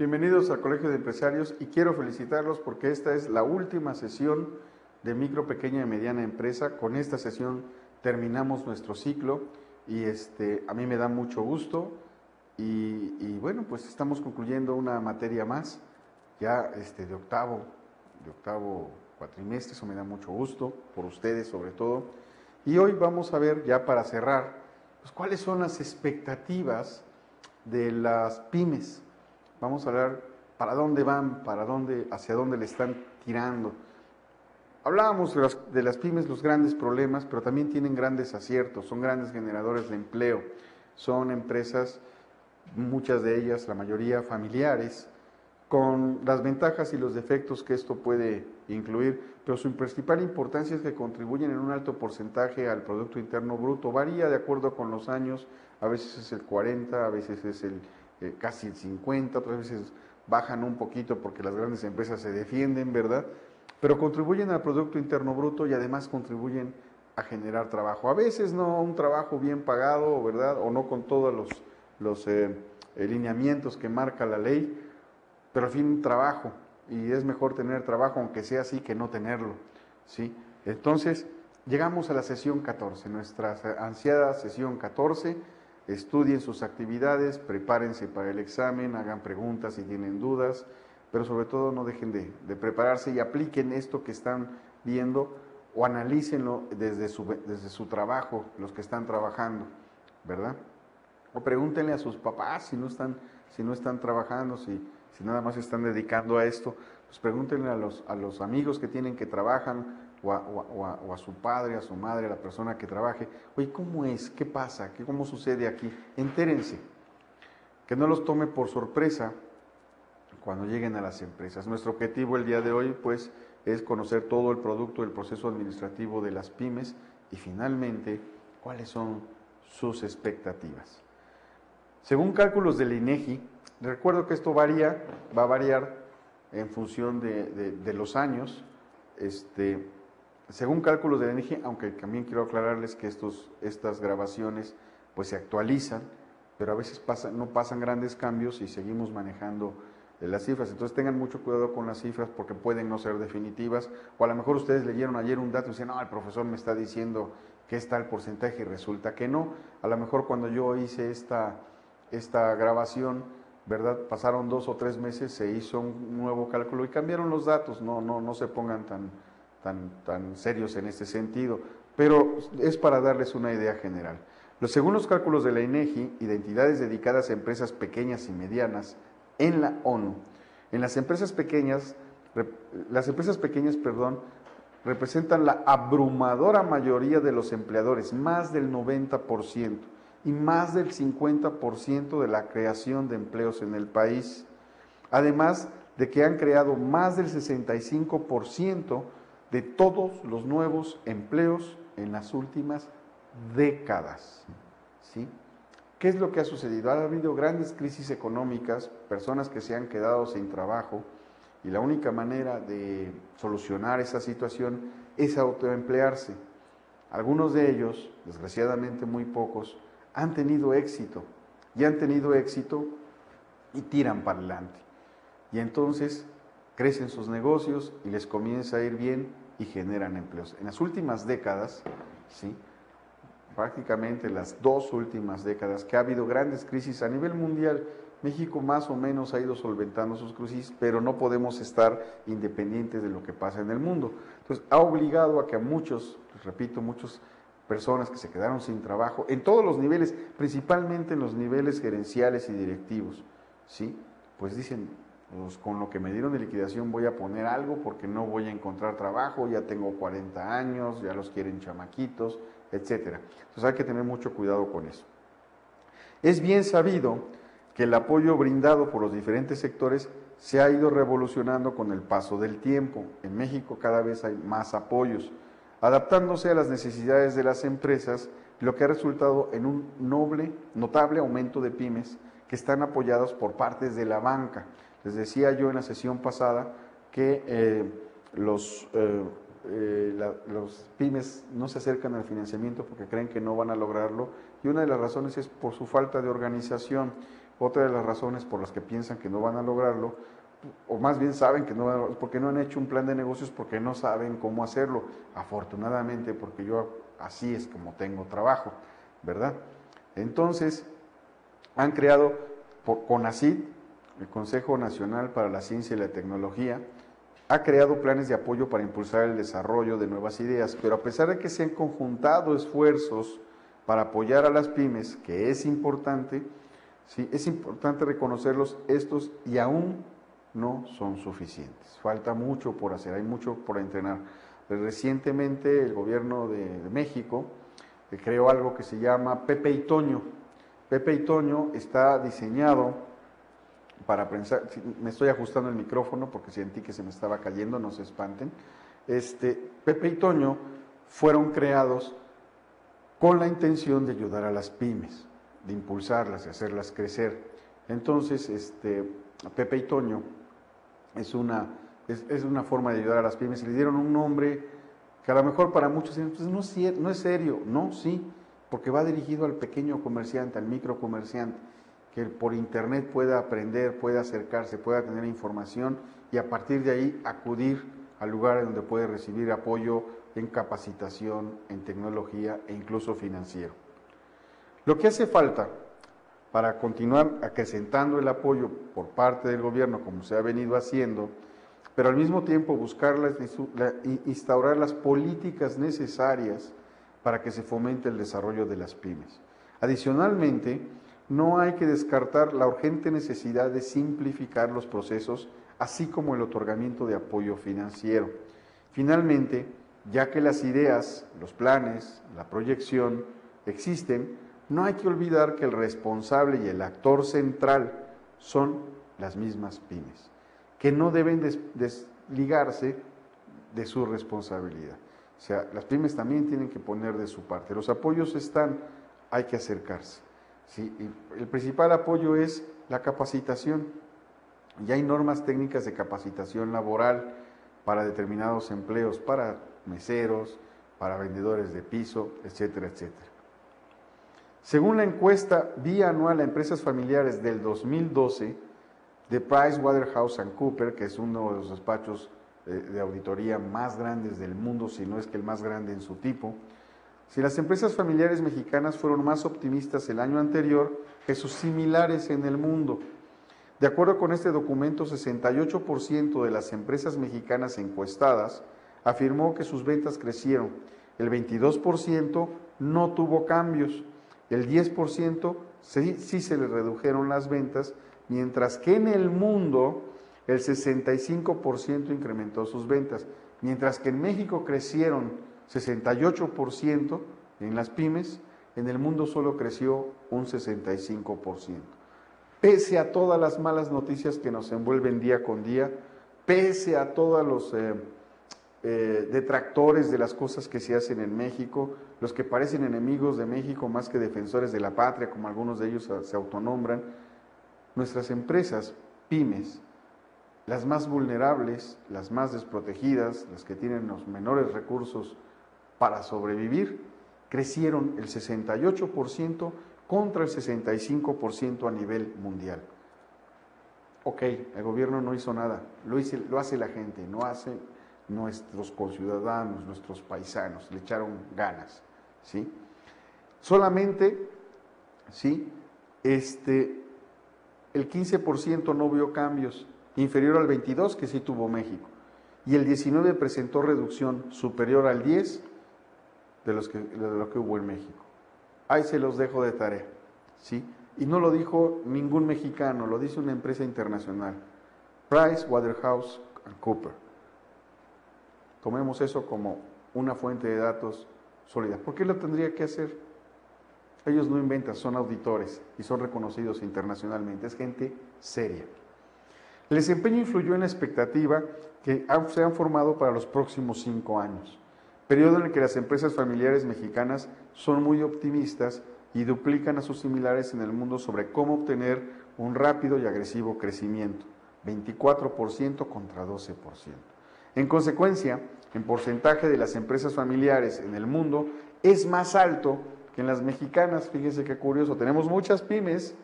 Bienvenidos al Colegio de Empresarios y quiero felicitarlos porque esta es la última sesión de micro, pequeña y mediana empresa. Con esta sesión terminamos nuestro ciclo y a mí me da mucho gusto y bueno, pues estamos concluyendo una materia más ya de octavo cuatrimestre. Eso me da mucho gusto por ustedes sobre todo. Y hoy vamos a ver, ya para cerrar, pues cuáles son las expectativas de las pymes. Vamos a hablar para dónde van, hacia dónde le están tirando. Hablábamos de las pymes, los grandes problemas, pero también tienen grandes aciertos, son grandes generadores de empleo, son empresas, muchas de ellas, la mayoría familiares, con las ventajas y los defectos que esto puede incluir, pero su principal importancia es que contribuyen en un alto porcentaje al Producto Interno Bruto. Varía de acuerdo con los años, a veces es el 40, a veces es casi el 50, otras veces bajan un poquito porque las grandes empresas se defienden, ¿verdad? Pero contribuyen al Producto Interno Bruto y además contribuyen a generar trabajo. A veces no un trabajo bien pagado, ¿verdad? O no con todos los lineamientos que marca la ley, pero al fin un trabajo, y es mejor tener trabajo aunque sea así que no tenerlo, ¿sí? Entonces, llegamos a la sesión 14, nuestra ansiada sesión 14. Estudien sus actividades, prepárense para el examen, hagan preguntas si tienen dudas, pero sobre todo no dejen de prepararse y apliquen esto que están viendo o analícenlo desde su trabajo, los que están trabajando, ¿verdad? O pregúntenle a sus papás si no están trabajando, si nada más se están dedicando a esto, pues pregúntenle a los amigos que tienen que trabajan, o a su padre, a su madre, a la persona que trabaje. Oye, ¿cómo es? ¿Qué pasa? ¿Cómo sucede aquí? Entérense, que no los tome por sorpresa cuando lleguen a las empresas. Nuestro objetivo el día de hoy, pues, es conocer todo el producto, el proceso administrativo de las pymes y finalmente, cuáles son sus expectativas. Según cálculos del INEGI, recuerdo que esto va a variar en función de los años, según cálculos del INEGI, aunque también quiero aclararles que estas grabaciones pues se actualizan, pero a veces no pasan grandes cambios y seguimos manejando las cifras. Entonces tengan mucho cuidado con las cifras porque pueden no ser definitivas, o a lo mejor ustedes leyeron ayer un dato y dicen, no, el profesor me está diciendo que está el porcentaje y resulta que no. A lo mejor cuando yo hice esta grabación, ¿verdad? Pasaron 2 o 3 meses, se hizo un nuevo cálculo y cambiaron los datos. No se pongan tan serios en este sentido, pero es para darles una idea general. Según los cálculos de la INEGI y de entidades dedicadas a empresas pequeñas y medianas en la ONU, en las empresas pequeñas, representan la abrumadora mayoría de los empleadores, más del 90%, y más del 50% de la creación de empleos en el país. Además de que han creado más del 65% de todos los nuevos empleos en las últimas décadas, ¿sí? ¿Qué es lo que ha sucedido? Ha habido grandes crisis económicas, personas que se han quedado sin trabajo, y la única manera de solucionar esa situación es autoemplearse. Algunos de ellos, desgraciadamente muy pocos, han tenido éxito, y tiran para adelante. Y entonces crecen sus negocios y les comienza a ir bien y generan empleos. En las últimas décadas, ¿sí? Prácticamente las 2 últimas décadas que ha habido grandes crisis a nivel mundial, México más o menos ha ido solventando sus crisis, pero no podemos estar independientes de lo que pasa en el mundo. Entonces ha obligado a que a muchas personas que se quedaron sin trabajo, en todos los niveles, principalmente en los niveles gerenciales y directivos, ¿sí? Pues dicen, pues con lo que me dieron de liquidación voy a poner algo porque no voy a encontrar trabajo, ya tengo 40 años, ya los quieren chamaquitos, etcétera. Entonces hay que tener mucho cuidado con eso. Es bien sabido que el apoyo brindado por los diferentes sectores se ha ido revolucionando con el paso del tiempo. En México cada vez hay más apoyos, adaptándose a las necesidades de las empresas, lo que ha resultado en un notable aumento de pymes que están apoyados por partes de la banca. Les decía yo en la sesión pasada que los pymes no se acercan al financiamiento porque creen que no van a lograrlo, y una de las razones es por su falta de organización. Otra de las razones por las que piensan que no van a lograrlo, o más bien saben que no van a lograrlo, porque no han hecho un plan de negocios, porque no saben cómo hacerlo. Afortunadamente, porque yo así es como tengo trabajo, ¿verdad? Entonces, han creado CONACYT, el Consejo Nacional para la Ciencia y la Tecnología, ha creado planes de apoyo para impulsar el desarrollo de nuevas ideas, pero a pesar de que se han conjuntado esfuerzos para apoyar a las pymes, que es importante, sí, es importante reconocerlos estos y aún no son suficientes. Falta mucho por hacer, hay mucho por entrenar. Recientemente el gobierno de México creó algo que se llama Pepe y Toño. Pepe y Toño está diseñado para pensar, me estoy ajustando el micrófono porque sentí que se me estaba cayendo, no se espanten. Pepe y Toño fueron creados con la intención de ayudar a las pymes, de impulsarlas, de hacerlas crecer. Entonces, Pepe y Toño es una forma de ayudar a las pymes. Le dieron un nombre que a lo mejor para muchos pues no es serio. No, sí, porque va dirigido al pequeño comerciante, al micro comerciante, que por internet pueda aprender, pueda acercarse, pueda tener información y a partir de ahí acudir al lugar donde puede recibir apoyo en capacitación, en tecnología e incluso financiero. Lo que hace falta para continuar acrecentando el apoyo por parte del gobierno, como se ha venido haciendo, pero al mismo tiempo buscar instaurar las políticas necesarias para que se fomente el desarrollo de las pymes. Adicionalmente, no hay que descartar la urgente necesidad de simplificar los procesos, así como el otorgamiento de apoyo financiero. Finalmente, ya que las ideas, los planes, la proyección existen, no hay que olvidar que el responsable y el actor central son las mismas pymes, que no deben desligarse de su responsabilidad. O sea, las pymes también tienen que poner de su parte. Los apoyos están, hay que acercarse. Sí, y el principal apoyo es la capacitación. Ya hay normas técnicas de capacitación laboral para determinados empleos, para meseros, para vendedores de piso, etcétera, etcétera. Según la encuesta bianual a empresas familiares del 2012 de PricewaterhouseCoopers, que es uno de los despachos de auditoría más grandes del mundo, si no es que el más grande en su tipo, si las empresas familiares mexicanas fueron más optimistas el año anterior que sus similares en el mundo. De acuerdo con este documento, 68% de las empresas mexicanas encuestadas afirmó que sus ventas crecieron, el 22% no tuvo cambios, el 10% sí se le redujeron las ventas, mientras que en el mundo el 65% incrementó sus ventas, mientras que en México crecieron 68% en las pymes, en el mundo solo creció un 65%. Pese a todas las malas noticias que nos envuelven día con día, pese a todos los detractores de las cosas que se hacen en México, los que parecen enemigos de México más que defensores de la patria, como algunos de ellos se autonombran, nuestras empresas, pymes, las más vulnerables, las más desprotegidas, las que tienen los menores recursos para sobrevivir, crecieron el 68% contra el 65% a nivel mundial. Ok, el gobierno no hizo nada, lo hace la gente, no hace nuestros conciudadanos, nuestros paisanos, le echaron ganas, ¿sí? Solamente, ¿sí? El 15% no vio cambios, inferior al 22% que sí tuvo México, y el 19% presentó reducción superior al 10% de lo que hubo en México. Ahí se los dejo de tarea, ¿sí? Y no lo dijo ningún mexicano, lo dice una empresa internacional, PricewaterhouseCoopers. Tomemos eso como una fuente de datos sólida. ¿Por qué lo tendría que hacer? Ellos no inventan, son auditores y son reconocidos internacionalmente, es gente seria. El desempeño influyó en la expectativa que se han formado para los próximos 5 años, periodo en el que las empresas familiares mexicanas son muy optimistas y duplican a sus similares en el mundo sobre cómo obtener un rápido y agresivo crecimiento, 24% contra 12%. En consecuencia, el porcentaje de las empresas familiares en el mundo es más alto que en las mexicanas. Fíjense qué curioso, tenemos muchas pymes,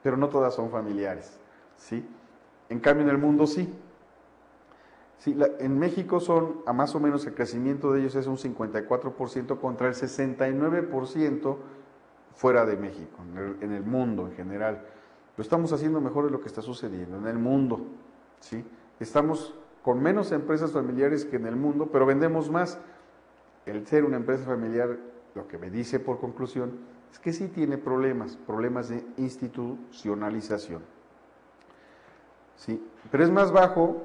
pero no todas son familiares, ¿sí? En cambio, en el mundo sí. Sí, en México son, a más o menos el crecimiento de ellos es un 54% contra el 69% fuera de México, en el mundo en general. Lo estamos haciendo mejor de lo que está sucediendo en el mundo, ¿sí? Estamos con menos empresas familiares que en el mundo, pero vendemos más. El ser una empresa familiar, lo que me dice por conclusión, es que sí tiene problemas de institucionalización, ¿sí? Pero es más bajo,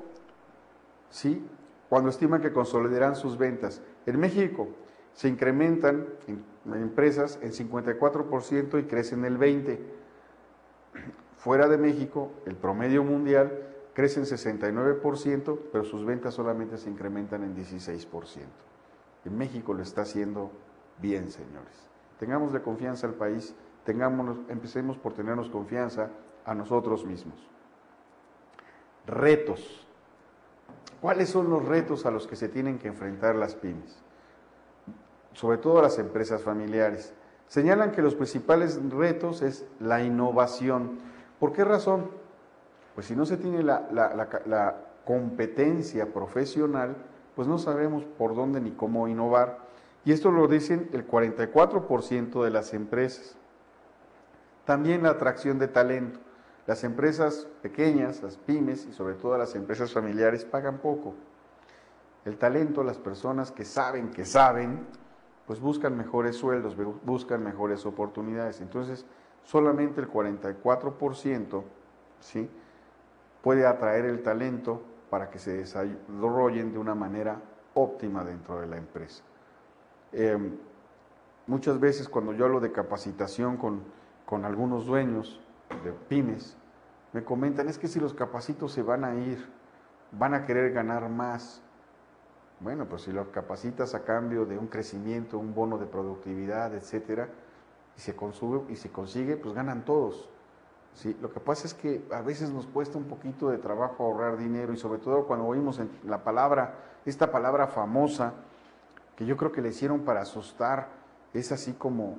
¿sí?, cuando estiman que consolidarán sus ventas. En México se incrementan en empresas en 54% y crecen el 20%. Fuera de México, el promedio mundial crece en 69%, pero sus ventas solamente se incrementan en 16%. En México lo está haciendo bien, señores. Tengámosle confianza al país, empecemos por tenernos confianza a nosotros mismos. Retos. ¿Cuáles son los retos a los que se tienen que enfrentar las pymes? Sobre todo las empresas familiares. Señalan que los principales retos es la innovación. ¿Por qué razón? Pues si no se tiene la competencia profesional, pues no sabemos por dónde ni cómo innovar. Y esto lo dicen el 44% de las empresas. También la atracción de talento. Las empresas pequeñas, las pymes y sobre todo las empresas familiares pagan poco. El talento, las personas que saben, pues buscan mejores sueldos, buscan mejores oportunidades. Entonces, solamente el 44%, ¿sí?, puede atraer el talento para que se desarrollen de una manera óptima dentro de la empresa. Muchas veces cuando yo hablo de capacitación con algunos dueños de pymes, me comentan, es que si los capacito se van a ir, van a querer ganar más. Bueno, pues si los capacitas a cambio de un crecimiento, un bono de productividad, etcétera, y se consigue, pues ganan todos. ¿Sí? Lo que pasa es que a veces nos cuesta un poquito de trabajo ahorrar dinero y sobre todo cuando oímos esta palabra famosa, que yo creo que le hicieron para asustar, es así como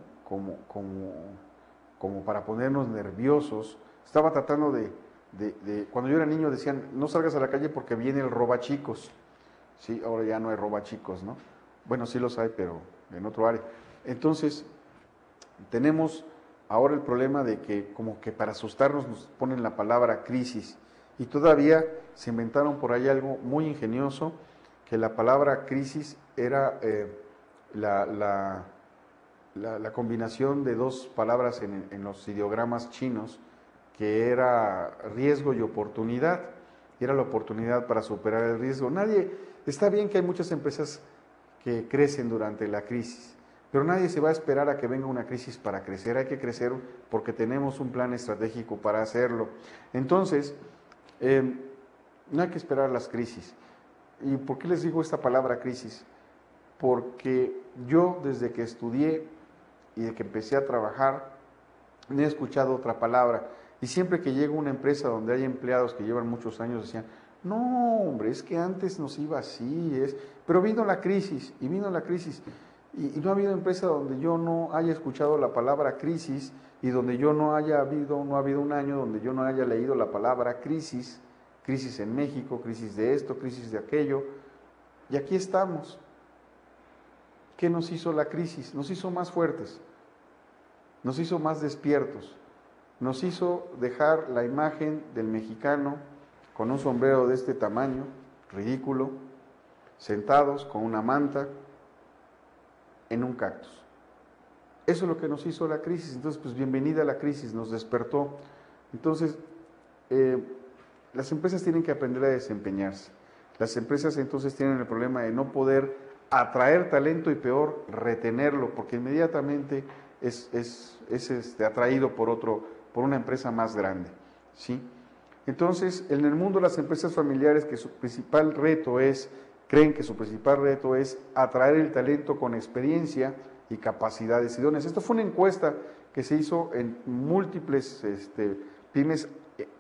para ponernos nerviosos. Estaba tratando cuando yo era niño decían, no salgas a la calle porque viene el robachicos. Sí, ahora ya no hay robachicos, ¿no? Bueno, sí los hay, pero en otro área. Entonces, tenemos ahora el problema de que como que para asustarnos nos ponen la palabra crisis. Y todavía se inventaron por ahí algo muy ingenioso, que la palabra crisis era la combinación de dos palabras en los ideogramas chinos, que era riesgo y oportunidad. Y era la oportunidad para superar el riesgo. Está bien que hay muchas empresas que crecen durante la crisis, pero nadie se va a esperar a que venga una crisis para crecer. Hay que crecer porque tenemos un plan estratégico para hacerlo. Entonces, no hay que esperar las crisis. ¿Y por qué les digo esta palabra crisis? Porque yo desde que estudié y de que empecé a trabajar, no he escuchado otra palabra. Y siempre que llego a una empresa donde hay empleados que llevan muchos años, decían, no, hombre, es que antes nos iba así, pero vino la crisis, y no ha habido empresa donde yo no haya escuchado la palabra crisis, y donde yo no ha habido un año donde yo no haya leído la palabra crisis en México, crisis de esto, crisis de aquello, y aquí estamos. ¿Qué nos hizo la crisis? Nos hizo más fuertes, nos hizo más despiertos, nos hizo dejar la imagen del mexicano con un sombrero de este tamaño, ridículo, sentados con una manta en un cactus. Eso es lo que nos hizo la crisis. Entonces, pues bienvenida a la crisis, nos despertó. Entonces, las empresas tienen que aprender a desempeñarse. Las empresas entonces tienen el problema de no poder atraer talento y peor, retenerlo, porque inmediatamente es atraído por una empresa más grande, ¿sí? Entonces, en el mundo las empresas familiares creen que su principal reto es atraer el talento con experiencia y capacidades idóneas. Esto fue una encuesta que se hizo en múltiples pymes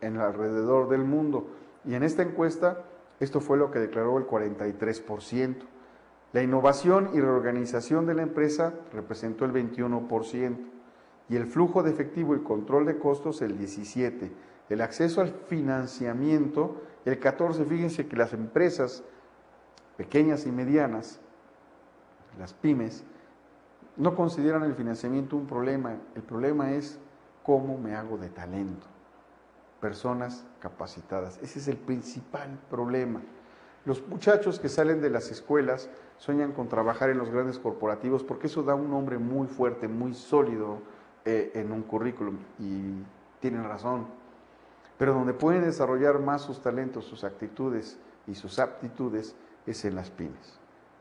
alrededor del mundo, y en esta encuesta esto fue lo que declaró el 43%. La innovación y reorganización de la empresa representó el 21%. y el flujo de efectivo y control de costos el 17, el acceso al financiamiento el 14. Fíjense que las empresas pequeñas y medianas, las pymes, no consideran el financiamiento un problema. El problema es cómo me hago de talento, personas capacitadas. Ese es el principal problema. Los muchachos que salen de las escuelas sueñan con trabajar en los grandes corporativos porque eso da un nombre muy fuerte, muy sólido en un currículum, y tienen razón. Pero donde pueden desarrollar más sus talentos, sus actitudes y sus aptitudes es en las pymes,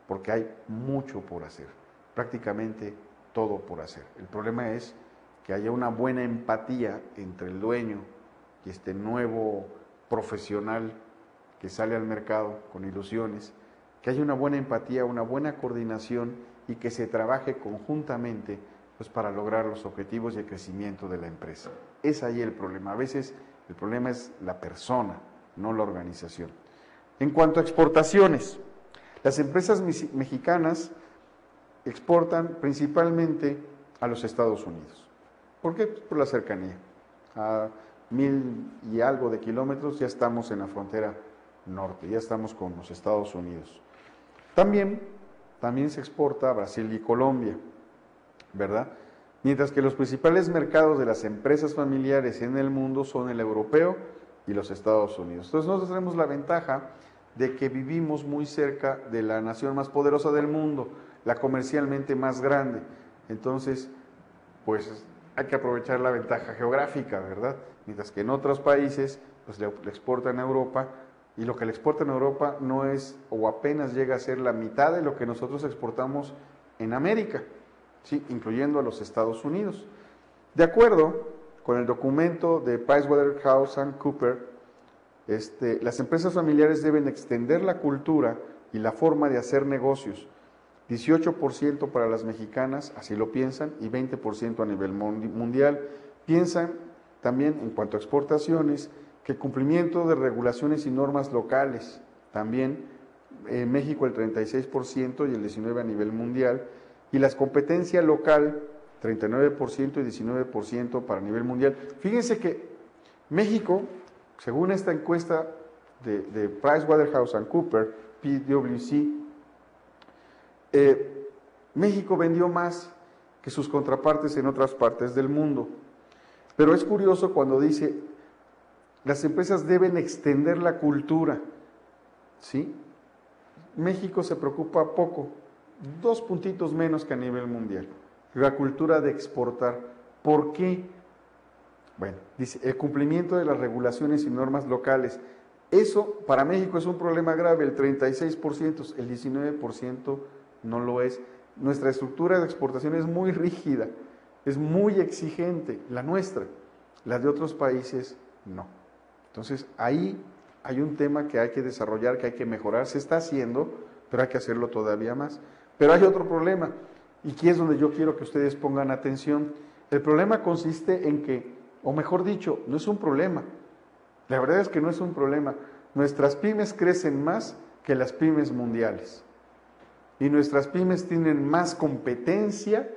porque hay mucho por hacer, prácticamente todo por hacer. El problema es que haya una buena empatía entre el dueño y este nuevo profesional que sale al mercado con ilusiones, que haya una buena empatía, una buena coordinación y que se trabaje conjuntamente pues, para lograr los objetivos y el crecimiento de la empresa. Es ahí el problema. A veces el problema es la persona, no la organización. En cuanto a exportaciones, las empresas mexicanas exportan principalmente a los Estados Unidos. ¿Por qué? Por la cercanía. A 1000 y algo de kilómetros ya estamos en la frontera norte, ya estamos con los Estados Unidos. También se exporta a Brasil y Colombia, ¿verdad? Mientras que los principales mercados de las empresas familiares en el mundo son el europeo y los Estados Unidos. Entonces nosotros tenemos la ventaja de que vivimos muy cerca de la nación más poderosa del mundo, la comercialmente más grande. Entonces, pues hay que aprovechar la ventaja geográfica, ¿verdad? Mientras que en otros países, pues le exportan a Europa, y lo que le exportan a Europa no es, o apenas llega a ser la mitad de lo que nosotros exportamos en América, ¿sí? Incluyendo a los Estados Unidos. De acuerdo con el documento de PricewaterhouseCoopers, las empresas familiares deben extender la cultura y la forma de hacer negocios. 18% para las mexicanas, así lo piensan, y 20% a nivel mundial. Piensan también, en cuanto a exportaciones, que el cumplimiento de regulaciones y normas locales, también en México el 36% y el 19% a nivel mundial, y la competencia local, 39% y 19% para nivel mundial. Fíjense que México, según esta encuesta de PricewaterhouseCoopers, PwC, México vendió más que sus contrapartes en otras partes del mundo. Pero es curioso cuando dice, las empresas deben extender la cultura, ¿sí? México se preocupa poco, 2 puntitos menos que a nivel mundial. La cultura de exportar. ¿Por qué? Bueno, dice, el cumplimiento de las regulaciones y normas locales. Eso para México es un problema grave, el 36%, el 19% no lo es. Nuestra estructura de exportación es muy rígida, es muy exigente, la nuestra. La de otros países, no. Entonces, ahí hay un tema que hay que desarrollar, que hay que mejorar. Se está haciendo, pero hay que hacerlo todavía más. Pero hay otro problema, y aquí es donde yo quiero que ustedes pongan atención. El problema consiste en que, o mejor dicho, no es un problema. La verdad es que no es un problema. Nuestras pymes crecen más que las pymes mundiales. Y nuestras pymes tienen más competencia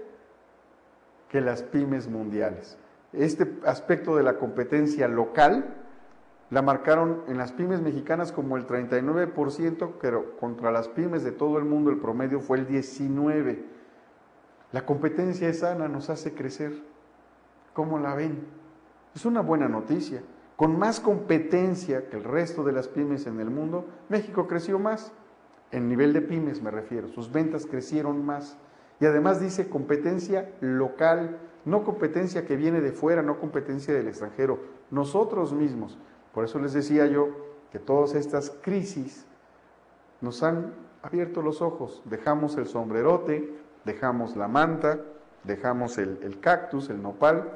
que las pymes mundiales. Este aspecto de la competencia local la marcaron en las pymes mexicanas como el 39%, pero contra las pymes de todo el mundo el promedio fue el 19%. La competencia es sana, nos hace crecer. ¿Cómo la ven? Es una buena noticia. Con más competencia que el resto de las pymes en el mundo, México creció más. En nivel de pymes me refiero, sus ventas crecieron más. Y además dice competencia local, no competencia que viene de fuera, no competencia del extranjero, nosotros mismos. Por eso les decía yo que todas estas crisis nos han abierto los ojos. Dejamos el sombrerote, dejamos la manta, dejamos el cactus, el nopal,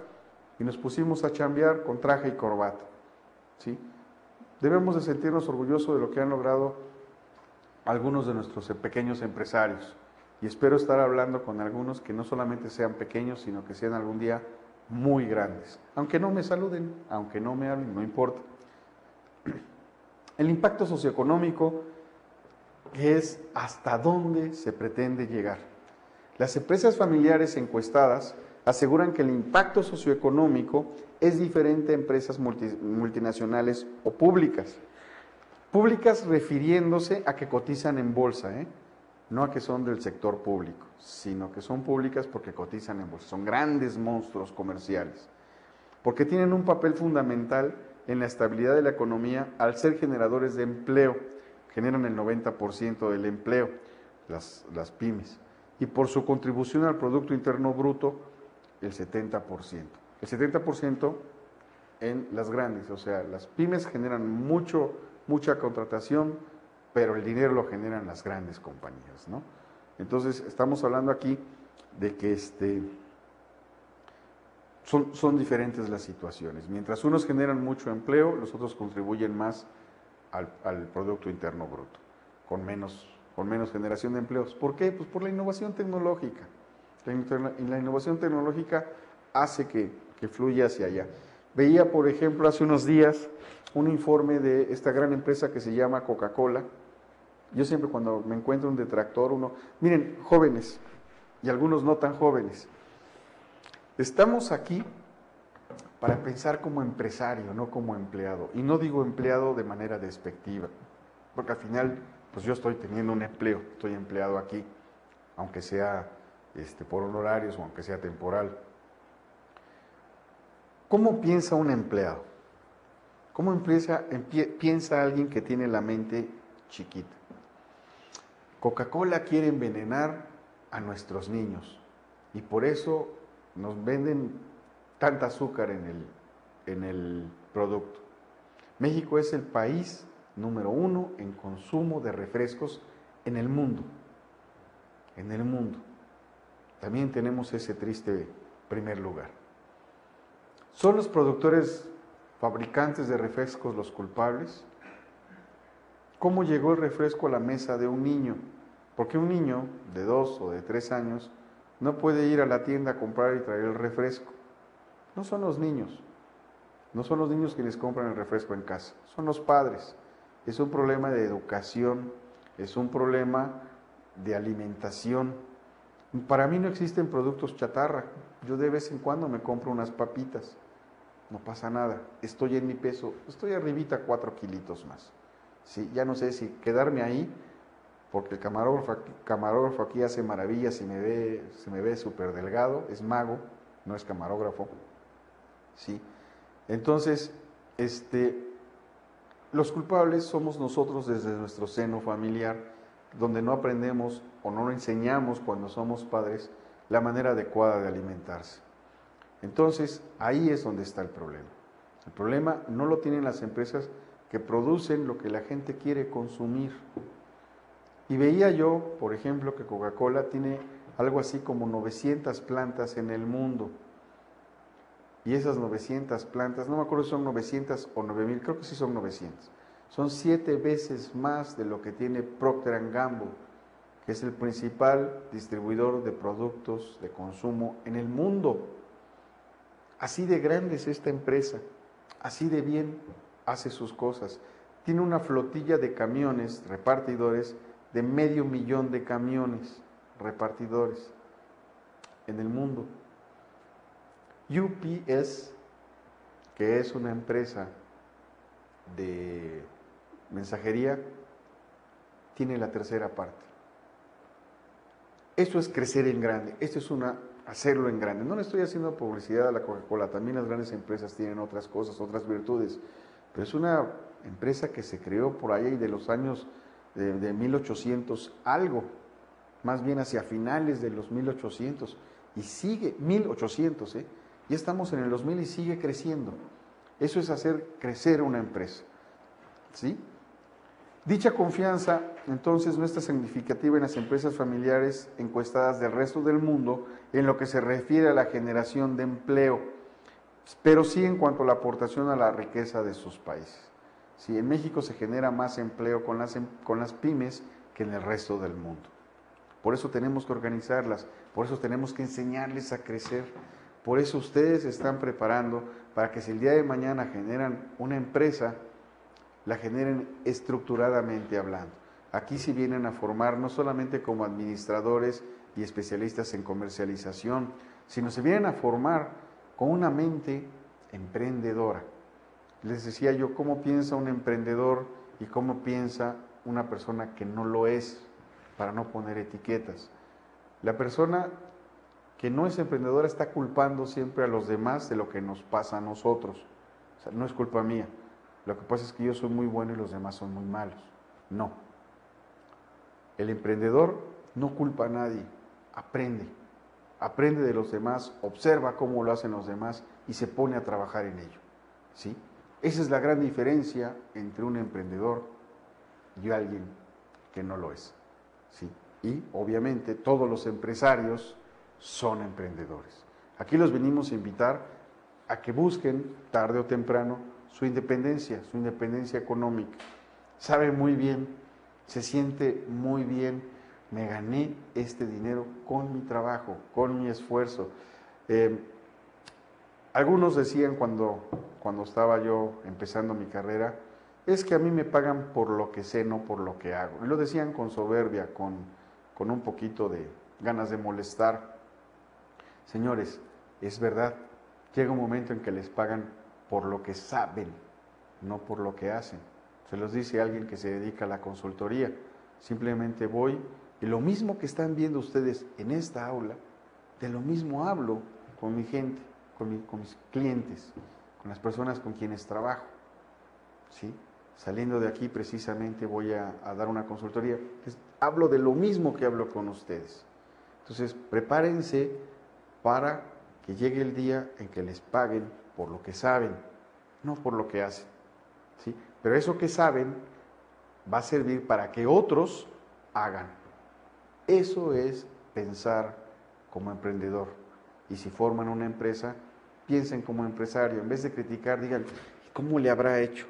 y nos pusimos a chambear con traje y corbata, ¿sí? Debemos de sentirnos orgullosos de lo que han logrado algunos de nuestros pequeños empresarios, y espero estar hablando con algunos que no solamente sean pequeños, sino que sean algún día muy grandes. Aunque no me saluden, aunque no me hablen, no importa. El impacto socioeconómico es hasta dónde se pretende llegar. Las empresas familiares encuestadas aseguran que el impacto socioeconómico es diferente a empresas multinacionales o públicas. Públicas refiriéndose a que cotizan en bolsa, no a que son del sector público, sino que son públicas porque cotizan en bolsa. Son grandes monstruos comerciales, porque tienen un papel fundamental en la estabilidad de la economía al ser generadores de empleo. Generan el 90% del empleo, las pymes. Y por su contribución al Producto Interno Bruto, el 70%. El 70% en las grandes, o sea, las pymes generan mucha contratación, pero el dinero lo generan las grandes compañías, ¿no? Entonces, estamos hablando aquí de que son diferentes las situaciones. Mientras unos generan mucho empleo, los otros contribuyen más al Producto Interno Bruto, con menos generación de empleos. ¿Por qué? Pues por la innovación tecnológica. La innovación tecnológica hace que fluya hacia allá. Veía, por ejemplo, hace unos días un informe de esta gran empresa que se llama Coca-Cola. Yo siempre cuando me encuentro un detractor, miren, jóvenes y algunos no tan jóvenes, estamos aquí para pensar como empresario, no como empleado. Y no digo empleado de manera despectiva, porque al final, pues yo estoy teniendo un empleo, estoy empleado aquí, aunque sea por honorarios o aunque sea temporal. ¿Cómo piensa un empleado? ¿Cómo piensa alguien que tiene la mente chiquita? Coca-Cola quiere envenenar a nuestros niños y por eso nos venden tanta azúcar en el producto. México es el país número 1 en consumo de refrescos en el mundo. En el mundo. También tenemos ese triste primer lugar. ¿Son los productores, fabricantes de refrescos los culpables? ¿Cómo llegó el refresco a la mesa de un niño? Porque un niño de 2 o de 3 años no puede ir a la tienda a comprar y traer el refresco. No son los niños. No son los niños que les compran el refresco en casa. Son los padres. Es un problema de educación. Es un problema de alimentación. Para mí no existen productos chatarra. Yo de vez en cuando me compro unas papitas. No pasa nada. Estoy en mi peso. Estoy arribita 4 kilitos más. Sí, ya no sé si quedarme ahí, porque el camarógrafo aquí hace maravillas y se me ve súper delgado. Es mago, no es camarógrafo. Sí. Entonces, los culpables somos nosotros desde nuestro seno familiar, donde no aprendemos o no enseñamos cuando somos padres la manera adecuada de alimentarse. Entonces, ahí es donde está el problema. El problema no lo tienen las empresas que producen lo que la gente quiere consumir. Y veía yo, por ejemplo, que Coca-Cola tiene algo así como 900 plantas en el mundo. Y esas 900 plantas, no me acuerdo si son 900 o 9000, creo que sí son 900. Son 7 veces más de lo que tiene Procter & Gamble, que es el principal distribuidor de productos de consumo en el mundo. Así de grande es esta empresa, así de bien hace sus cosas. Tiene una flotilla de camiones repartidores de 500,000 de camiones repartidores en el mundo. UPS, que es una empresa de mensajería, tiene la tercera parte. Eso es crecer en grande, esto es hacerlo en grande. No le estoy haciendo publicidad a la Coca-Cola, también las grandes empresas tienen otras cosas, otras virtudes, pero es una empresa que se creó por ahí de los años de 1800 algo, más bien hacia finales de los 1800, y sigue, 1800, ya estamos en el 2000 y sigue creciendo. Eso es hacer crecer una empresa, ¿sí? Dicha confianza, entonces, no está significativa en las empresas familiares encuestadas del resto del mundo en lo que se refiere a la generación de empleo, pero sí en cuanto a la aportación a la riqueza de sus países. Sí, en México se genera más empleo con las pymes que en el resto del mundo. Por eso tenemos que organizarlas, por eso tenemos que enseñarles a crecer, por eso ustedes se están preparando para que si el día de mañana generan una empresa, la generen estructuradamente hablando. Aquí sí vienen a formar no solamente como administradores y especialistas en comercialización, sino se vienen a formar con una mente emprendedora. Les decía yo, ¿cómo piensa un emprendedor y cómo piensa una persona que no lo es, para no poner etiquetas? La persona que no es emprendedora está culpando siempre a los demás de lo que nos pasa a nosotros. O sea, no es culpa mía. Lo que pasa es que yo soy muy bueno y los demás son muy malos. No. El emprendedor no culpa a nadie, aprende. Aprende de los demás, observa cómo lo hacen los demás y se pone a trabajar en ello. ¿Sí? Esa es la gran diferencia entre un emprendedor y alguien que no lo es. ¿Sí? Y obviamente todos los empresarios son emprendedores. Aquí los venimos a invitar a que busquen tarde o temprano su independencia económica. Sabe muy bien, se siente muy bien, me gané este dinero con mi trabajo, con mi esfuerzo. Algunos decían cuando estaba yo empezando mi carrera, es que a mí me pagan por lo que sé, no por lo que hago. Y lo decían con soberbia, con un poquito de ganas de molestar. Señores, es verdad, llega un momento en que les pagan por lo que saben, no por lo que hacen. Se los dice alguien que se dedica a la consultoría. Simplemente voy y lo mismo que están viendo ustedes en esta aula, de lo mismo hablo con mi gente, con mis clientes, con las personas con quienes trabajo. ¿Sí? Saliendo de aquí precisamente voy a dar una consultoría. Hablo de lo mismo que hablo con ustedes. Entonces, prepárense para que llegue el día en que les paguen por lo que saben, no por lo que hacen. ¿Sí? Pero eso que saben va a servir para que otros hagan. Eso es pensar como emprendedor. Y si forman una empresa, piensen como empresario. En vez de criticar, digan, ¿cómo le habrá hecho?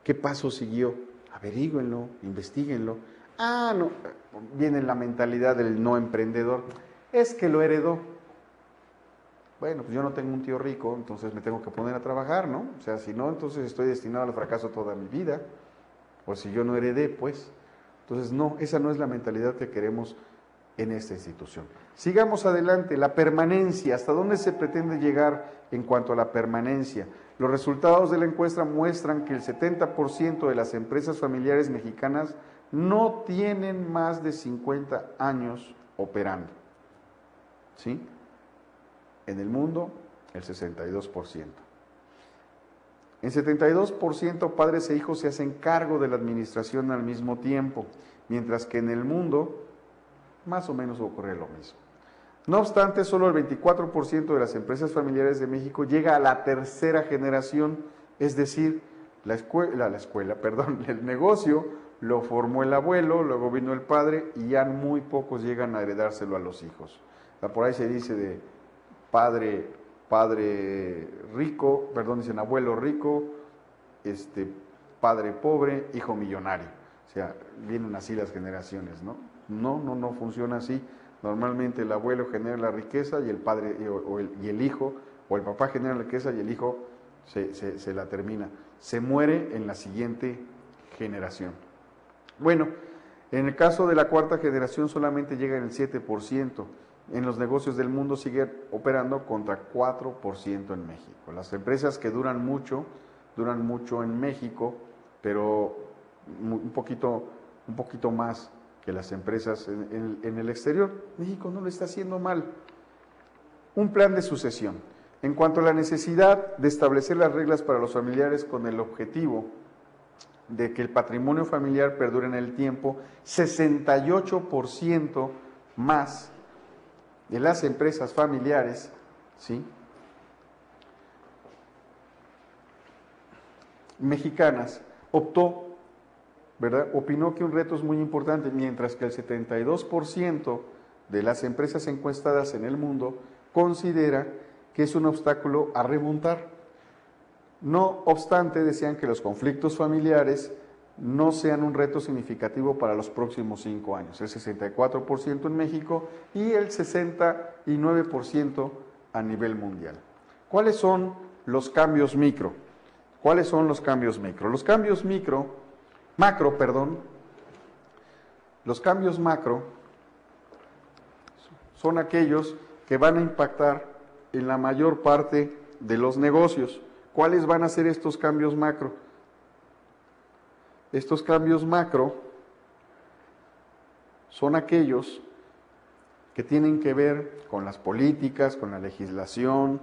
¿Qué paso siguió? Averígüenlo, investíguenlo. Ah, no, viene la mentalidad del no emprendedor. Es que lo heredó. Bueno, pues yo no tengo un tío rico, entonces me tengo que poner a trabajar, ¿no? O sea, si no, entonces estoy destinado al fracaso toda mi vida. O si yo no heredé, pues. Entonces, no, esa no es la mentalidad que queremos en esta institución. Sigamos adelante, la permanencia. ¿Hasta dónde se pretende llegar en cuanto a la permanencia? Los resultados de la encuesta muestran que el 70% de las empresas familiares mexicanas no tienen más de 50 años operando. ¿Sí? En el mundo, el 62%. En 72% padres e hijos se hacen cargo de la administración al mismo tiempo, mientras que en el mundo más o menos ocurre lo mismo. No obstante, solo el 24% de las empresas familiares de México llega a la tercera generación, es decir, el negocio lo formó el abuelo, luego vino el padre y ya muy pocos llegan a heredárselo a los hijos. Por ahí se dice de dicen abuelo rico, padre pobre, hijo millonario. O sea, vienen así las generaciones, ¿no? No funciona así. Normalmente el abuelo genera la riqueza y el padre y el hijo, o el papá genera la riqueza y el hijo se la termina. Se muere en la siguiente generación. Bueno, en el caso de la cuarta generación solamente llega en el 7%. En los negocios del mundo sigue operando contra 4% en México. Las empresas que duran mucho en México, pero un poquito más que las empresas en el exterior. México no lo está haciendo mal. Un plan de sucesión. En cuanto a la necesidad de establecer las reglas para los familiares con el objetivo de que el patrimonio familiar perdure en el tiempo, 68% más de las empresas familiares, ¿sí?, mexicanas, opinó que un reto es muy importante, mientras que el 72% de las empresas encuestadas en el mundo considera que es un obstáculo a remontar. No obstante, decían que los conflictos familiares no sean un reto significativo para los próximos 5 años, el 64% en México y el 69% a nivel mundial. ¿Cuáles son los cambios micro? ¿Cuáles son los cambios micro? Los cambios macro son aquellos que van a impactar en la mayor parte de los negocios. ¿Cuáles van a ser estos cambios macro? Estos cambios macro son aquellos que tienen que ver con las políticas, con la legislación,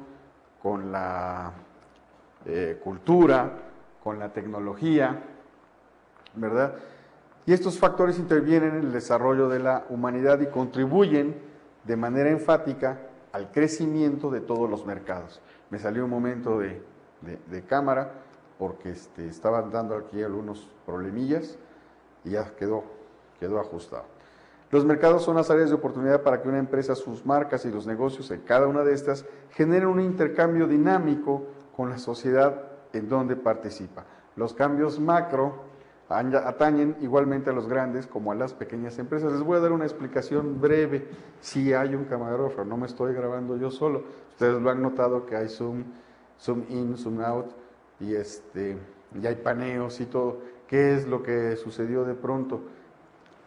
con la cultura, con la tecnología, ¿verdad? Y estos factores intervienen en el desarrollo de la humanidad y contribuyen de manera enfática al crecimiento de todos los mercados. Me salió un momento de cámara porque estaban dando aquí algunos problemillas y ya quedó ajustado. Los mercados son las áreas de oportunidad para que una empresa, sus marcas y los negocios en cada una de estas generen un intercambio dinámico con la sociedad en donde participa. Los cambios macro atañen igualmente a los grandes como a las pequeñas empresas. Les voy a dar una explicación breve. Si hay un camarógrafo, no me estoy grabando yo solo. Ustedes lo han notado que hay zoom in, zoom out y hay paneos y todo. ¿Qué es lo que sucedió de pronto?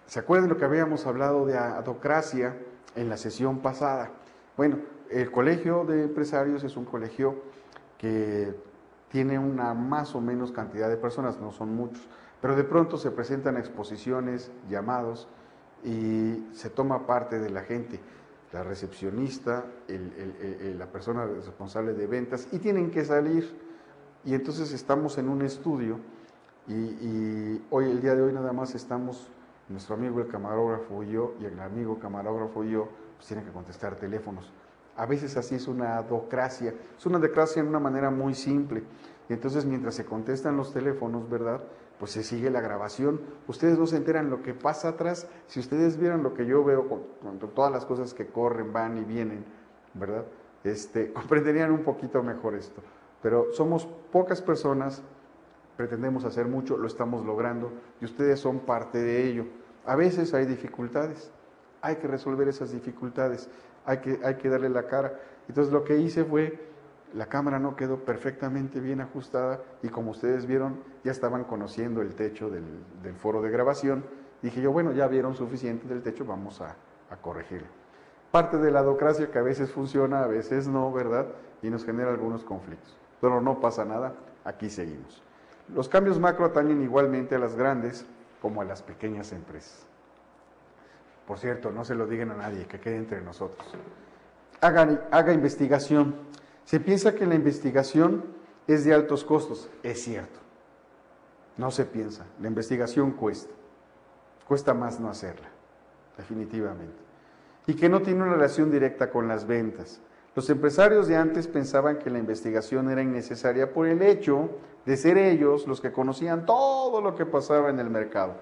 ¿Se acuerdan lo que habíamos hablado de adocracia en la sesión pasada? Bueno, el Colegio de Empresarios es un colegio que tiene una más o menos cantidad de personas, no son muchos, pero de pronto se presentan exposiciones, llamados, y se toma parte de la gente, la recepcionista, la persona responsable de ventas, y tienen que salir. Y entonces estamos en un estudio, y hoy, el día de hoy nada más estamos, nuestro amigo el camarógrafo y yo, y el amigo camarógrafo y yo, pues tienen que contestar teléfonos. A veces así es una adocracia, es una adocracia en una manera muy simple. Y entonces mientras se contestan los teléfonos, ¿verdad?, pues se sigue la grabación. Ustedes no se enteran lo que pasa atrás. Si ustedes vieran lo que yo veo con todas las cosas que corren, van y vienen, ¿verdad?, comprenderían un poquito mejor esto. Pero somos pocas personas, pretendemos hacer mucho, lo estamos logrando y ustedes son parte de ello. A veces hay dificultades, hay que resolver esas dificultades, hay que darle la cara. Entonces lo que hice fue, la cámara no quedó perfectamente bien ajustada y como ustedes vieron, ya estaban conociendo el techo del foro de grabación. Dije yo, bueno, ya vieron suficiente del techo, vamos a corregirlo. Parte de la adocracia que a veces funciona, a veces no, ¿verdad? Y nos genera algunos conflictos. Pero no pasa nada, aquí seguimos. Los cambios macro atañen igualmente a las grandes como a las pequeñas empresas. Por cierto, no se lo digan a nadie, que quede entre nosotros. Haga investigación. Se piensa que la investigación es de altos costos. Es cierto. No se piensa. La investigación cuesta. Cuesta más no hacerla, definitivamente. Y que no tiene una relación directa con las ventas. Los empresarios de antes pensaban que la investigación era innecesaria por el hecho de ser ellos los que conocían todo lo que pasaba en el mercado.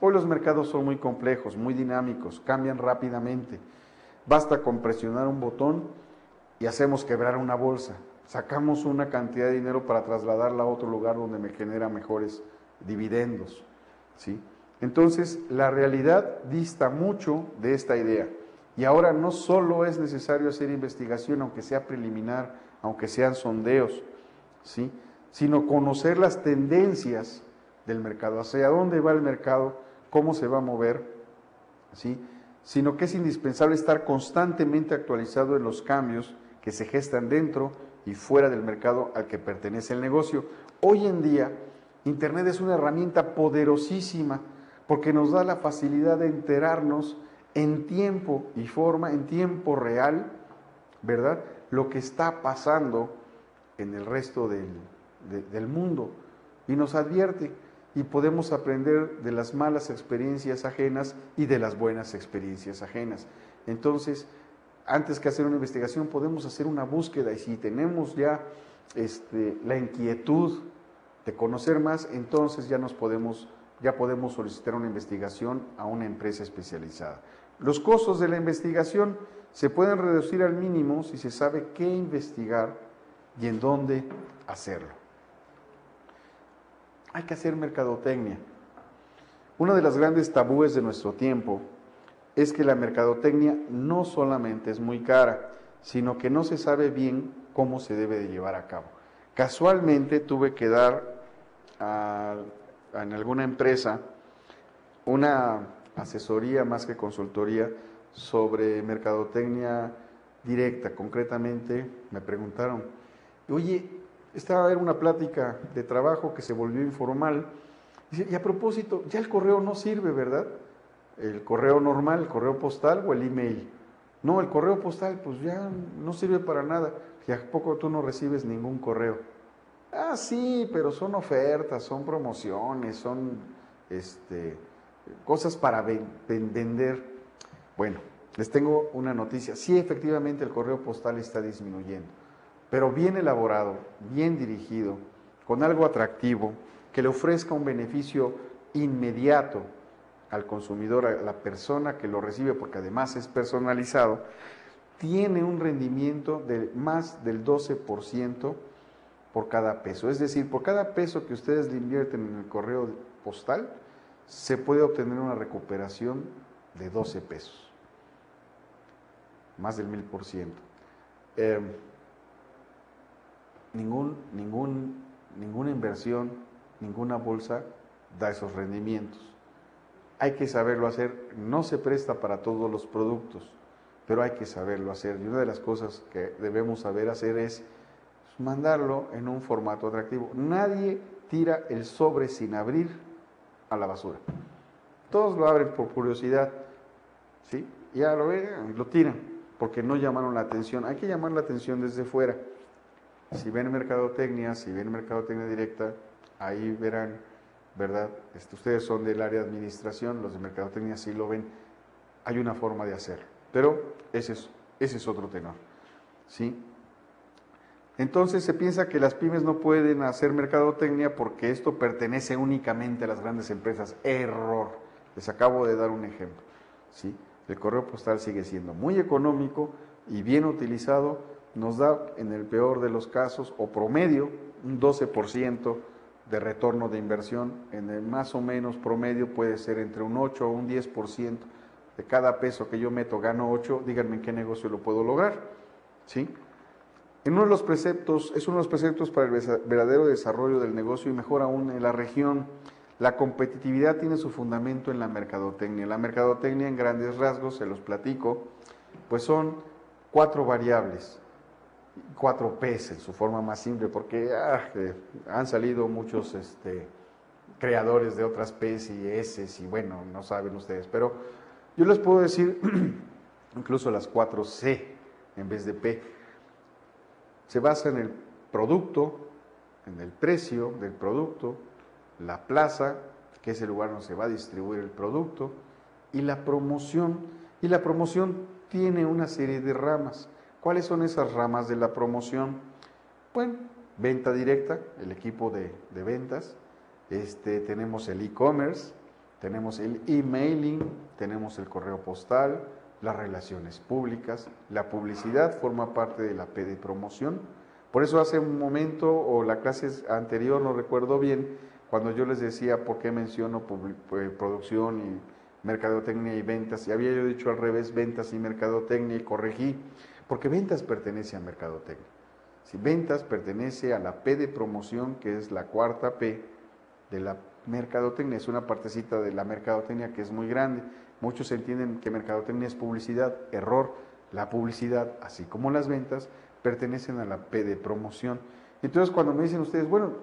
Hoy los mercados son muy complejos, muy dinámicos, cambian rápidamente. Basta con presionar un botón y hacemos quebrar una bolsa. Sacamos una cantidad de dinero para trasladarla a otro lugar donde me genera mejores dividendos, ¿sí? Entonces, la realidad dista mucho de esta idea. Y ahora no solo es necesario hacer investigación, aunque sea preliminar, aunque sean sondeos, ¿sí?, sino conocer las tendencias del mercado, hacia dónde va el mercado, cómo se va a mover, ¿sí?, sino que es indispensable estar constantemente actualizado en los cambios que se gestan dentro y fuera del mercado al que pertenece el negocio. Hoy en día, Internet es una herramienta poderosísima porque nos da la facilidad de enterarnos en tiempo y forma, en tiempo real, ¿verdad?, lo que está pasando en el resto del mundo, y nos advierte, y podemos aprender de las malas experiencias ajenas y de las buenas experiencias ajenas. Entonces, antes que hacer una investigación, podemos hacer una búsqueda, y si tenemos ya la inquietud de conocer más, entonces ya podemos solicitar una investigación a una empresa especializada. Los costos de la investigación se pueden reducir al mínimo si se sabe qué investigar y en dónde hacerlo. Hay que hacer mercadotecnia. Una de las grandes tabúes de nuestro tiempo es que la mercadotecnia no solamente es muy cara, sino que no se sabe bien cómo se debe de llevar a cabo. Casualmente tuve que dar en alguna empresa una asesoría más que consultoría sobre mercadotecnia directa. Concretamente me preguntaron, oye, estaba a ver una plática de trabajo que se volvió informal, y a propósito, ya el correo no sirve, ¿verdad? El correo normal, el correo postal o el email. No, el correo postal pues ya no sirve para nada. ¿Y a poco tú no recibes ningún correo? Ah, sí, pero son ofertas, son promociones, son cosas para vender. Bueno, les tengo una noticia. Sí, efectivamente el correo postal está disminuyendo, pero bien elaborado, bien dirigido, con algo atractivo, que le ofrezca un beneficio inmediato al consumidor, a la persona que lo recibe, porque además es personalizado, tiene un rendimiento de más del 12% por cada peso. Es decir, por cada peso que ustedes le invierten en el correo postal, se puede obtener una recuperación de 12 pesos, más del 1000%. Ninguna inversión, ninguna bolsa da esos rendimientos. Hay que saberlo hacer, no se presta para todos los productos, pero hay que saberlo hacer. Y una de las cosas que debemos saber hacer es mandarlo en un formato atractivo. Nadie tira el sobre sin abrir a la basura. Todos lo abren por curiosidad, ¿sí? Ya lo ven, lo tiran, porque no llamaron la atención. Hay que llamar la atención desde fuera. Si ven mercadotecnia, si ven mercadotecnia directa, ahí verán, ¿verdad? Ustedes son del área de administración, los de mercadotecnia sí lo ven. Hay una forma de hacerlo, pero ese es otro tenor, ¿sí? Entonces se piensa que las pymes no pueden hacer mercadotecnia porque esto pertenece únicamente a las grandes empresas. Error. Les acabo de dar un ejemplo, ¿sí? El correo postal sigue siendo muy económico y bien utilizado, nos da en el peor de los casos o promedio un 12% de retorno de inversión. En el más o menos promedio puede ser entre un 8 o un 10%. De cada peso que yo meto gano 8, díganme en qué negocio lo puedo lograr, ¿sí? Es uno de los preceptos para el verdadero desarrollo del negocio y mejor aún en la región. La competitividad tiene su fundamento en la mercadotecnia. La mercadotecnia, en grandes rasgos, se los platico, pues son 4 variables, 4 P's en su forma más simple, porque han salido muchos creadores de otras P's y S's y bueno, no saben ustedes, pero yo les puedo decir incluso las 4 C en vez de P. Se basa en el producto, en el precio del producto, la plaza, que es el lugar donde se va a distribuir el producto, y la promoción. Y la promoción tiene una serie de ramas. ¿Cuáles son esas ramas de la promoción? Bueno, venta directa, el equipo de ventas, tenemos el e-commerce, tenemos el emailing, tenemos el correo postal, las relaciones públicas, la publicidad forma parte de la P de promoción. Por eso hace un momento o la clase anterior, no recuerdo bien, cuando yo les decía por qué menciono producción y mercadotecnia y ventas, y había yo dicho al revés, ventas y mercadotecnia, y corregí, porque ventas pertenece a mercadotecnia. Si ventas pertenece a la P de promoción, que es la 4ª P de la mercadotecnia, es una partecita de la mercadotecnia que es muy grande. Muchos entienden que mercadotecnia es publicidad. Error. La publicidad, así como las ventas, pertenecen a la P de promoción. Entonces, cuando me dicen ustedes, bueno,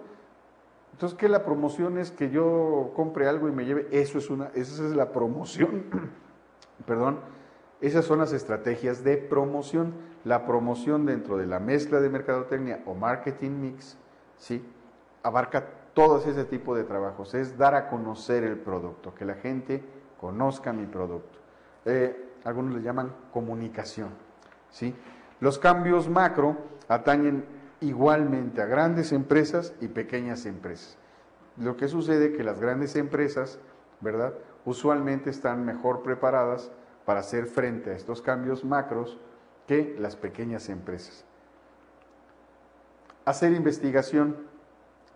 entonces, ¿qué la promoción es que yo compre algo y me lleve? Esa es la promoción. Perdón. Esas son las estrategias de promoción. La promoción dentro de la mezcla de mercadotecnia o marketing mix, ¿sí? Abarca todo ese tipo de trabajos. Es dar a conocer el producto, que la gente conozca mi producto. Algunos le llaman comunicación, ¿sí? Los cambios macro atañen igualmente a grandes empresas y pequeñas empresas. Lo que sucede es que las grandes empresas, ¿verdad?, usualmente están mejor preparadas para hacer frente a estos cambios macros que las pequeñas empresas. Hacer investigación.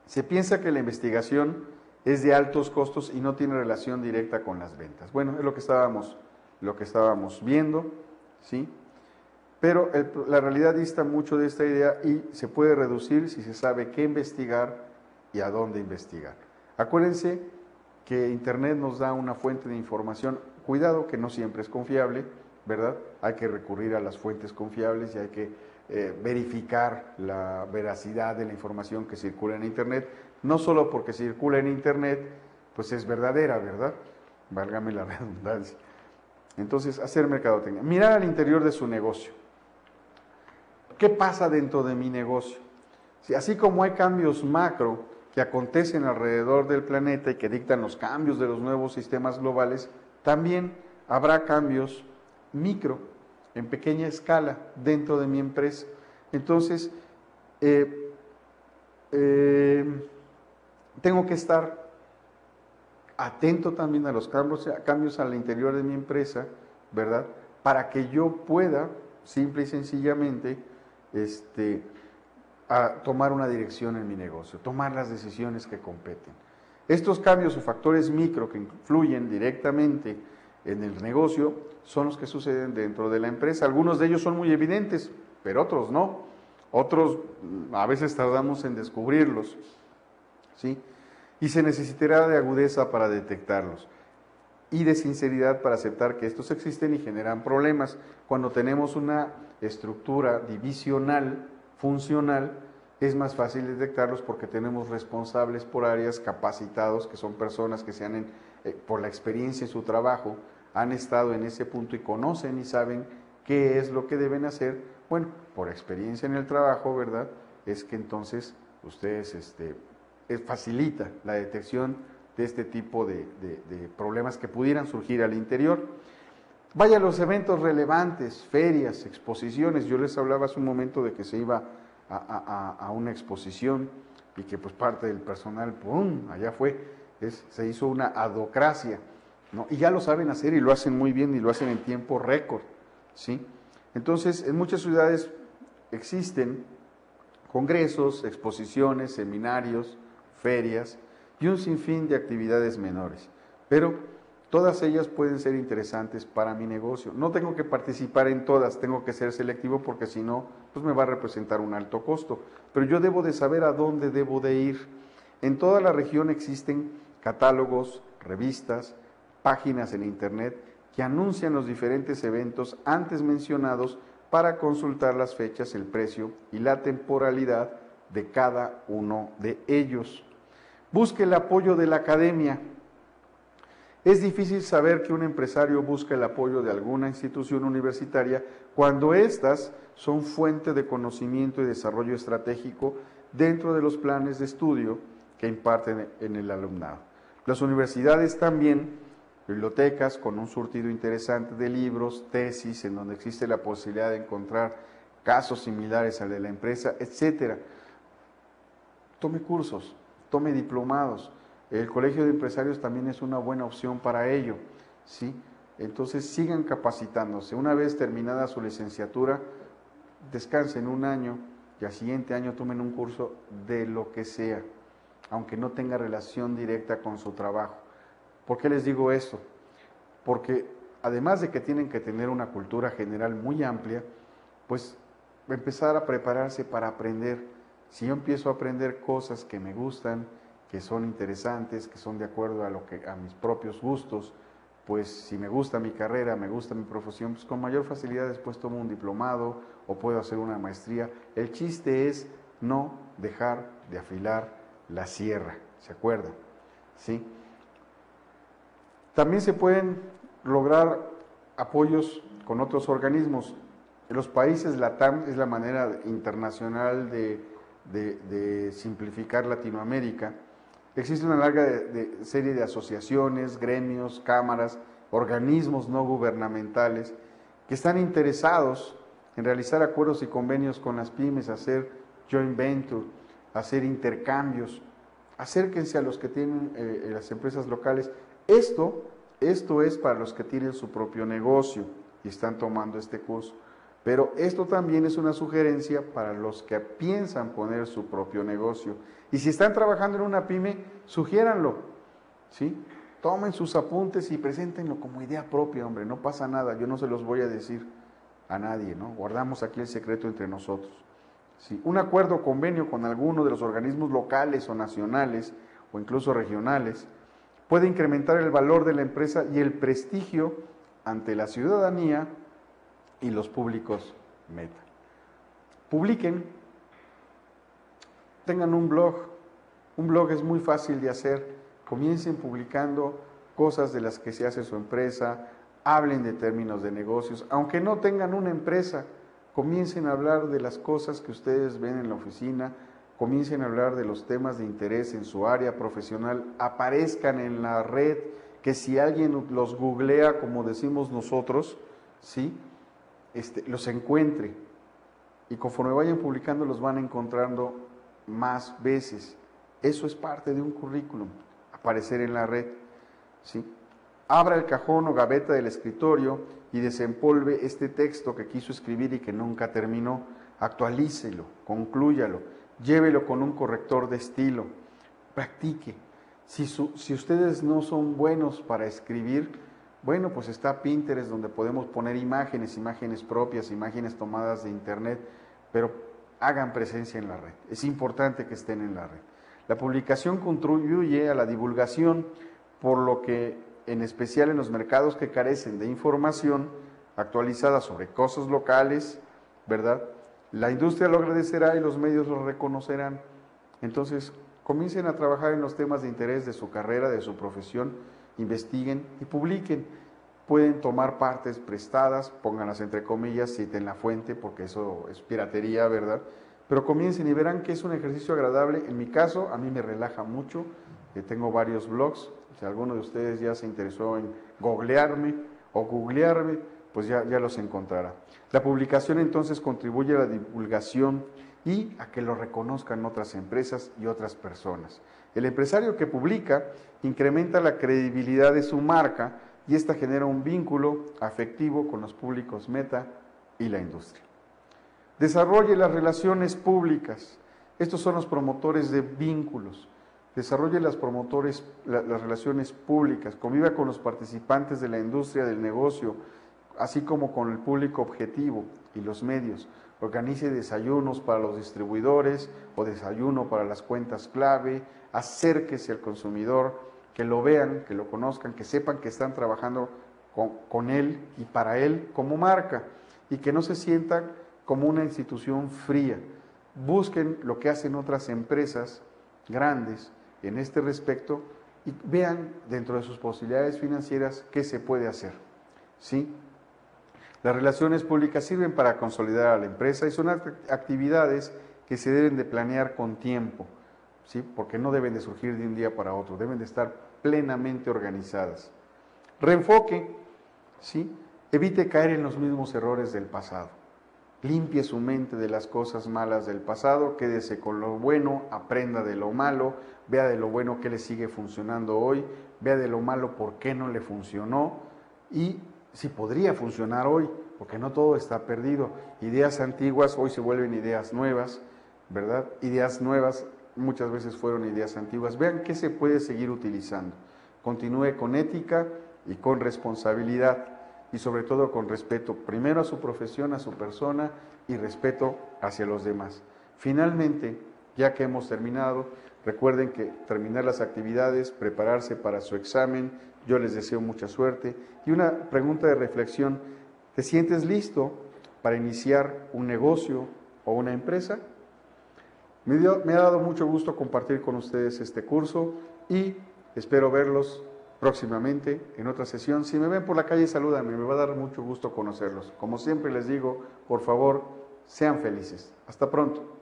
Se piensa que la investigación es de altos costos y no tiene relación directa con las ventas. Bueno, es lo que estábamos viendo, ¿sí? Pero la realidad dista mucho de esta idea y se puede reducir si se sabe qué investigar y a dónde investigar. Acuérdense que Internet nos da una fuente de información, cuidado que no siempre es confiable, ¿verdad? Hay que recurrir a las fuentes confiables y hay que verificar la veracidad de la información que circula en Internet, no solo porque circula en Internet, pues es verdadera, ¿verdad? Válgame la redundancia. Entonces, hacer mercadotecnia. Mirar al interior de su negocio. ¿Qué pasa dentro de mi negocio? Si así como hay cambios macro que acontecen alrededor del planeta y que dictan los cambios de los nuevos sistemas globales, también habrá cambios micro, en pequeña escala, dentro de mi empresa. Entonces, tengo que estar atento también a los cambios al interior de mi empresa, ¿verdad? Para que yo pueda, simple y sencillamente, a tomar una dirección en mi negocio, tomar las decisiones que competen. Estos cambios o factores micro que influyen directamente en el negocio son los que suceden dentro de la empresa. Algunos de ellos son muy evidentes, pero otros no. Otros a veces tardamos en descubrirlos, ¿sí? Y se necesitará de agudeza para detectarlos y de sinceridad para aceptar que estos existen y generan problemas. Cuando tenemos una estructura divisional, funcional, es más fácil detectarlos porque tenemos responsables por áreas capacitados, que son personas que por la experiencia en su trabajo, han estado en ese punto y conocen y saben qué es lo que deben hacer. Bueno, por experiencia en el trabajo, ¿verdad? Es que entonces ustedes facilita la detección de este tipo de problemas que pudieran surgir al interior. Vaya a los eventos relevantes, ferias, exposiciones. Yo les hablaba hace un momento de que se iba a una exposición y que pues parte del personal, ¡pum!, allá fue, se hizo una adocracia, ¿no? Y ya lo saben hacer y lo hacen muy bien y lo hacen en tiempo récord, ¿sí? Entonces, en muchas ciudades existen congresos, exposiciones, seminarios, ferias y un sinfín de actividades menores, pero todas ellas pueden ser interesantes para mi negocio. No tengo que participar en todas, tengo que ser selectivo porque si no, pues me va a representar un alto costo, pero yo debo de saber a dónde debo de ir. En toda la región existen catálogos, revistas, páginas en internet que anuncian los diferentes eventos antes mencionados para consultar las fechas, el precio y la temporalidad de cada uno de ellos. Busque el apoyo de la academia. Es difícil saber que un empresario busca el apoyo de alguna institución universitaria cuando éstas son fuente de conocimiento y desarrollo estratégico dentro de los planes de estudio que imparten en el alumnado. Las universidades también, bibliotecas con un surtido interesante de libros, tesis, en donde existe la posibilidad de encontrar casos similares al de la empresa, etcétera. Tome cursos, tome diplomados. El Colegio de Empresarios también es una buena opción para ello, ¿sí? Entonces sigan capacitándose. Una vez terminada su licenciatura, descansen un año y al siguiente año tomen un curso de lo que sea, aunque no tenga relación directa con su trabajo. ¿Por qué les digo esto? Porque además de que tienen que tener una cultura general muy amplia, pues empezar a prepararse para aprender. Si yo empiezo a aprender cosas que me gustan, que son interesantes, que son de acuerdo a mis propios gustos, pues si me gusta mi carrera, me gusta mi profesión, pues con mayor facilidad después tomo un diplomado o puedo hacer una maestría. El chiste es no dejar de afilar la sierra, ¿se acuerdan? ¿Sí? También se pueden lograr apoyos con otros organismos. En los países LATAM es la manera internacional de simplificar Latinoamérica. Existe una larga serie de asociaciones, gremios, cámaras, organismos no gubernamentales que están interesados en realizar acuerdos y convenios con las pymes, hacer joint venture, hacer intercambios. Acérquense a los que tienen las empresas locales. Esto es para los que tienen su propio negocio y están tomando este curso. Pero esto también es una sugerencia para los que piensan poner su propio negocio. Y si están trabajando en una pyme, sugiéranlo, ¿sí? Tomen sus apuntes y preséntenlo como idea propia, hombre, no pasa nada, yo no se los voy a decir a nadie, ¿no? Guardamos aquí el secreto entre nosotros. ¿Sí? Un acuerdo o convenio con alguno de los organismos locales o nacionales o incluso regionales puede incrementar el valor de la empresa y el prestigio ante la ciudadanía y los públicos meta. Publiquen, tengan un blog es muy fácil de hacer, comiencen publicando cosas de las que se hace su empresa, hablen de términos de negocios, aunque no tengan una empresa, comiencen a hablar de las cosas que ustedes ven en la oficina, comiencen a hablar de los temas de interés en su área profesional, aparezcan en la red, que si alguien los googlea, como decimos nosotros, ¿sí? Los encuentre, y conforme vayan publicando los van encontrando más veces. Eso es parte de un currículum, aparecer en la red, ¿sí? Abra el cajón o gaveta del escritorio y desempolve este texto que quiso escribir y que nunca terminó. Actualícelo, conclúyalo, llévelo con un corrector de estilo, practique. Si ustedes no son buenos para escribir, bueno, pues está Pinterest, donde podemos poner imágenes propias, imágenes tomadas de internet, pero hagan presencia en la red. Es importante que estén en la red. La publicación contribuye a la divulgación, por lo que, en especial en los mercados que carecen de información actualizada sobre cosas locales, ¿verdad? La industria lo agradecerá y los medios lo reconocerán. Entonces, comiencen a trabajar en los temas de interés de su carrera, de su profesión, investiguen y publiquen. Pueden tomar partes prestadas, pónganlas entre comillas, citen la fuente, porque eso es piratería, ¿verdad? Pero comiencen y verán que es un ejercicio agradable. En mi caso, a mí me relaja mucho. Tengo varios blogs. Si alguno de ustedes ya se interesó en googlearme, pues ya los encontrará. La publicación entonces contribuye a la divulgación y a que lo reconozcan otras empresas y otras personas. El empresario que publica incrementa la credibilidad de su marca y esta genera un vínculo afectivo con los públicos meta y la industria. Desarrolle las relaciones públicas. Estos son los promotores de vínculos. Desarrolle las relaciones públicas, conviva con los participantes de la industria del negocio, así como con el público objetivo y los medios. Organice desayunos para los distribuidores o desayuno para las cuentas clave, acérquese al consumidor, que lo vean, que lo conozcan, que sepan que están trabajando con él y para él como marca, y que no se sientan como una institución fría. Busquen lo que hacen otras empresas grandes en este respecto y vean dentro de sus posibilidades financieras qué se puede hacer, ¿sí? Las relaciones públicas sirven para consolidar a la empresa y son actividades que se deben de planear con tiempo, ¿sí? Porque no deben de surgir de un día para otro, deben de estar plenamente organizadas. Reenfoque, ¿sí? Evite caer en los mismos errores del pasado. Limpie su mente de las cosas malas del pasado, quédese con lo bueno, aprenda de lo malo, vea de lo bueno que le sigue funcionando hoy, vea de lo malo por qué no le funcionó y si podría funcionar hoy, porque no todo está perdido. Ideas antiguas hoy se vuelven ideas nuevas, ¿verdad? Ideas nuevas muchas veces fueron ideas antiguas. Vean qué se puede seguir utilizando. Continúe con ética y con responsabilidad y sobre todo con respeto, primero a su profesión, a su persona y respeto hacia los demás. Finalmente, ya que hemos terminado, recuerden que terminar las actividades, prepararse para su examen, yo les deseo mucha suerte. Y una pregunta de reflexión, ¿te sientes listo para iniciar un negocio o una empresa? Me ha dado mucho gusto compartir con ustedes este curso y espero verlos próximamente en otra sesión. Si me ven por la calle, salúdame, me va a dar mucho gusto conocerlos. Como siempre les digo, por favor, sean felices. Hasta pronto.